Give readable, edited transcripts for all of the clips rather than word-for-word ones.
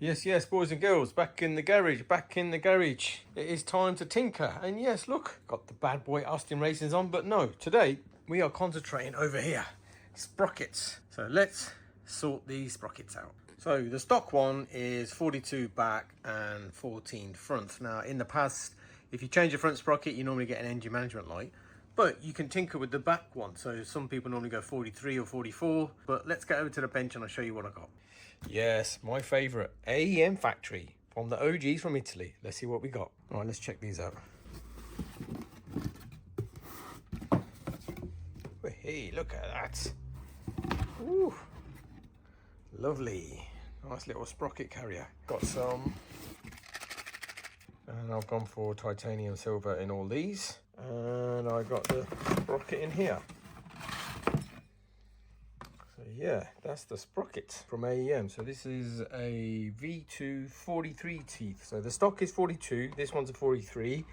Yes, boys and girls, back in the garage. It is time to tinker. And yes, look, got the bad boy Austin Racings on, but no, today we are concentrating over here, sprockets. So let's sort these sprockets out. So the stock one is 42 back and 14 front. Now in the past, if you change your front sprocket, you normally get an engine management light, but you can tinker with the back one. So some people normally go 43 or 44, but let's get over to the bench and I'll show you what I got. Yes, my favorite AEM Factory from the OGs from Italy. Let's see what we got. All right, let's check these out. Hey, look at that. Ooh, lovely. Nice little sprocket carrier. Got some, and I've gone for titanium silver in all these. And I got the sprocket in here. So yeah, that's the sprocket from AEM. So this is a V2 43 teeth. So the stock is 42, this one's a 43.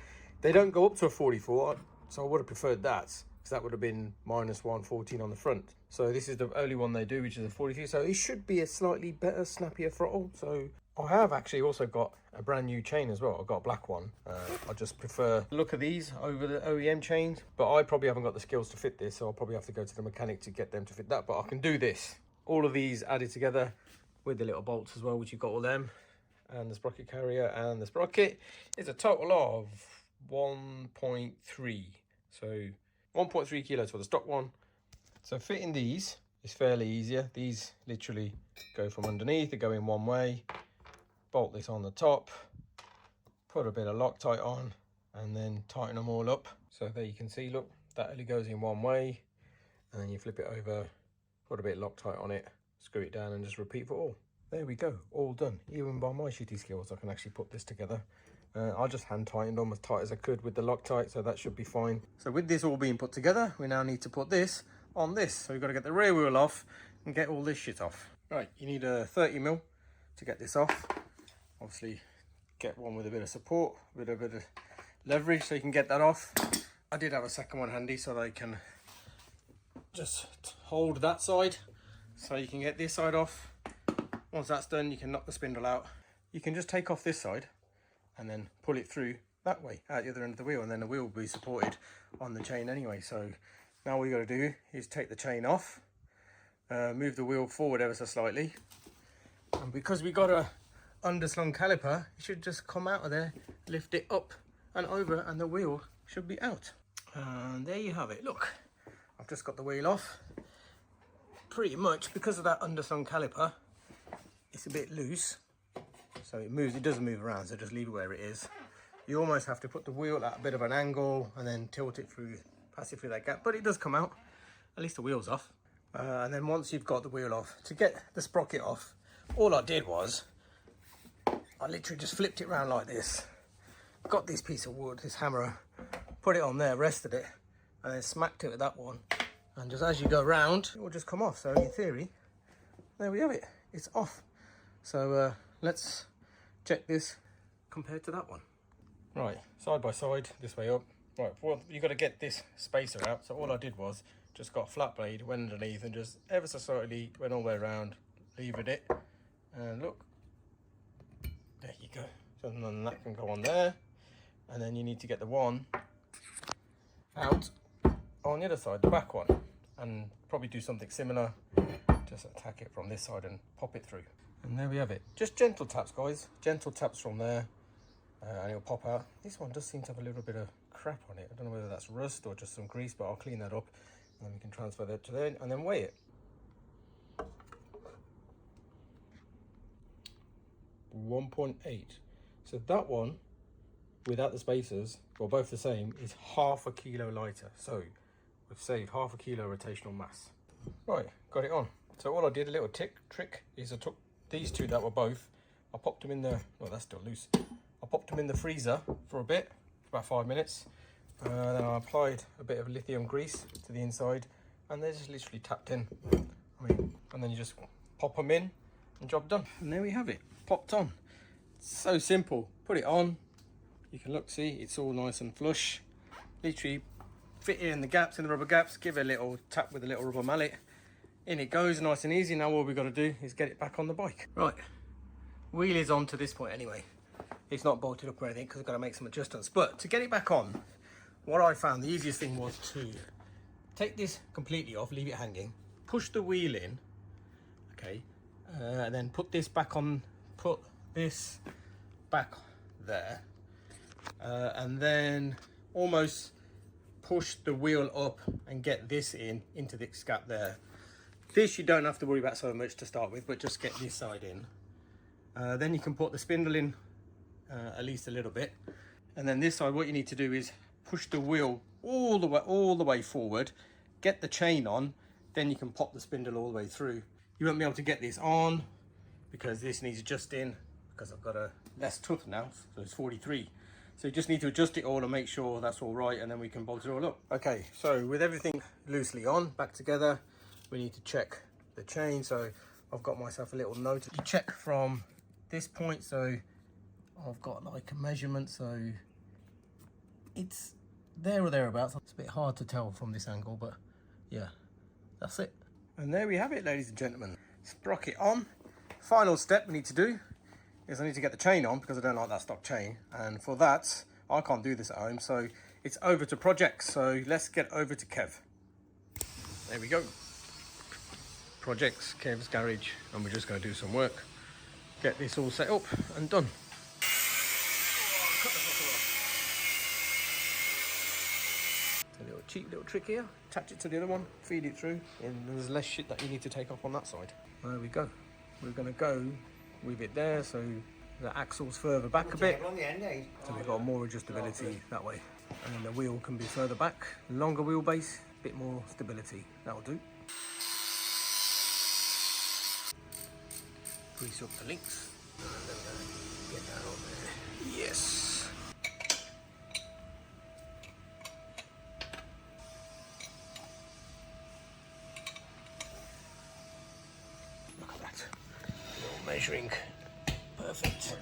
They don't go up to a 44, so I would have preferred that, because that would have been -1, 14 on the front. So this is the only one they do, which is a 43. So it should be a slightly better, snappier throttle. So I have actually also got a brand new chain as well. I've got a black one. I just prefer the look of these over the OEM chains, but I probably haven't got the skills to fit this, so I'll probably have to go to the mechanic to get them to fit that, but I can do this. All of these added together with the little bolts as well, which you've got all them, and the sprocket carrier and the sprocket, is a total of 1.3. So 1.3 kilos for the stock one. So fitting these is fairly easier. These literally go from underneath, they go in one way. Bolt this on the top, put a bit of Loctite on, and then tighten them all up. So there you can see, look, that only goes in one way, and then you flip it over, put a bit of Loctite on it, screw it down, and just repeat for all. There we go, all done. Even by my shitty skills, I can actually put this together. I just hand tightened them as tight as I could with the Loctite, so that should be fine. So with this all being put together, we now need to put this on this. So we've got to get the rear wheel off and get all this shit off. Right, you need a 30mm to get this off. Obviously get one with a bit of support, with a bit of leverage, so you can get that off. I did have a second one handy so they can just hold that side, so you can get this side off. Once that's done, you can knock the spindle out. You can just take off this side and then pull it through that way, out the other end of the wheel, and then the wheel will be supported on the chain anyway. So now all you got to do is take the chain off, move the wheel forward ever so slightly, and because we got a underslung caliper, it should just come out of there, lift it up and over, and the wheel should be out. And there you have it. Look, I've just got the wheel off. Pretty much because of that underslung caliper, it's a bit loose, so it moves. It doesn't move around, so just leave it where it is. You almost have to put the wheel at a bit of an angle and then tilt it through, pass it through that gap, but it does come out. At least the wheel's off. And then once you've got the wheel off, to get the sprocket off, all I did was I literally just flipped it around like this, got this piece of wood, this hammer, put it on there, rested it, and then smacked it with that one, and just as you go round, it will just come off. So in theory, there we have it, it's off. So let's check this compared to that one. Right, side by side, this way up. Right, well, you got to get this spacer out, so all I did was just got a flat blade, went underneath, and just ever so slightly went all the way around, levered it, and look, there you go. So then that can go on there, and then you need to get the one out on the other side, the back one, and probably do something similar. Just attack it from this side and pop it through. And there we have it. Just gentle taps, guys. Gentle taps from there, and it'll pop out. This one does seem to have a little bit of crap on it. I don't know whether that's rust or just some grease, but I'll clean that up, and then we can transfer that to there, and then weigh it. 1.8. So that one, without the spacers, well, both the same, is ½ kilo lighter. So we've saved ½ kilo rotational mass. Right, got it on. So all I did, a little trick, is I took these two that were both, I popped them in the, well, that's still loose. I popped them in the freezer for a bit, for about 5 minutes. Then I applied a bit of lithium grease to the inside, and they're just literally tapped in. And then you just pop them in, and job done. And there we have it, popped on. So simple. Put it on, you can look, see, it's all nice and flush. Literally fit it in the gaps, in the rubber gaps, give it a little tap with a little rubber mallet, in it goes, nice and easy. Now all we've got to do is get it back on the bike. Right, Wheel is on to this point anyway. It's not bolted up or anything because I've got to make some adjustments. But to get it back on, what I found the easiest thing was to take this completely off, leave it hanging, push the wheel in, okay, and then put this back on, put this back there, and then almost push the wheel up and get this into this gap there. This you don't have to worry about so much to start with, but just get this side in. Then you can put the spindle in at least a little bit, and then this side what you need to do is push the wheel all the way forward, get the chain on, then you can pop the spindle all the way through. You won't be able to get this on because this needs adjusting because I've got a less tooth now, so it's 43. So you just need to adjust it all and make sure that's all right, and then we can bolt it all up. Okay, so with everything loosely on, back together, we need to check the chain. So I've got myself a little note to check from this point. So I've got like a measurement, so it's there or thereabouts. It's a bit hard to tell from this angle, but yeah, that's it. And there we have it, ladies and gentlemen. Sprocket on. Final step we need to do is I need to get the chain on because I don't like that stock chain, and for that I can't do this at home, so it's over to projects. So let's get over to Kev. There we go. Projects, Kev's garage, and we're just going to do some work, get this all set up and done. A little cheap little trick here, attach it to the other one, feed it through, and there's less shit that you need to take off on that side. There we go. We're going to go with it there, so the axle's further back a bit, so we've got more adjustability that way, and the wheel can be further back, longer wheelbase, a bit more stability. That'll do. Grease up the links, and then get that on there. Yes. Look at that. Little measuring. Perfect.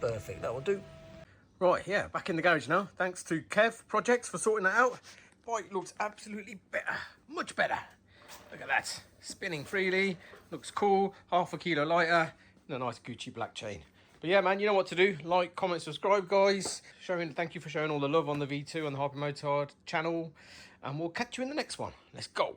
Perfect, that will do. Right, yeah, back in the garage now. Thanks to Kev Projects for sorting that out. Bike looks absolutely better, much better. Look at that, spinning freely, looks cool, half a kilo lighter, and a nice Gucci black chain. But yeah, man, you know what to do. Like, comment, subscribe, guys. Thank you for showing all the love on the V2 and the HyperMotard channel, and we'll catch you in the next one. Let's go.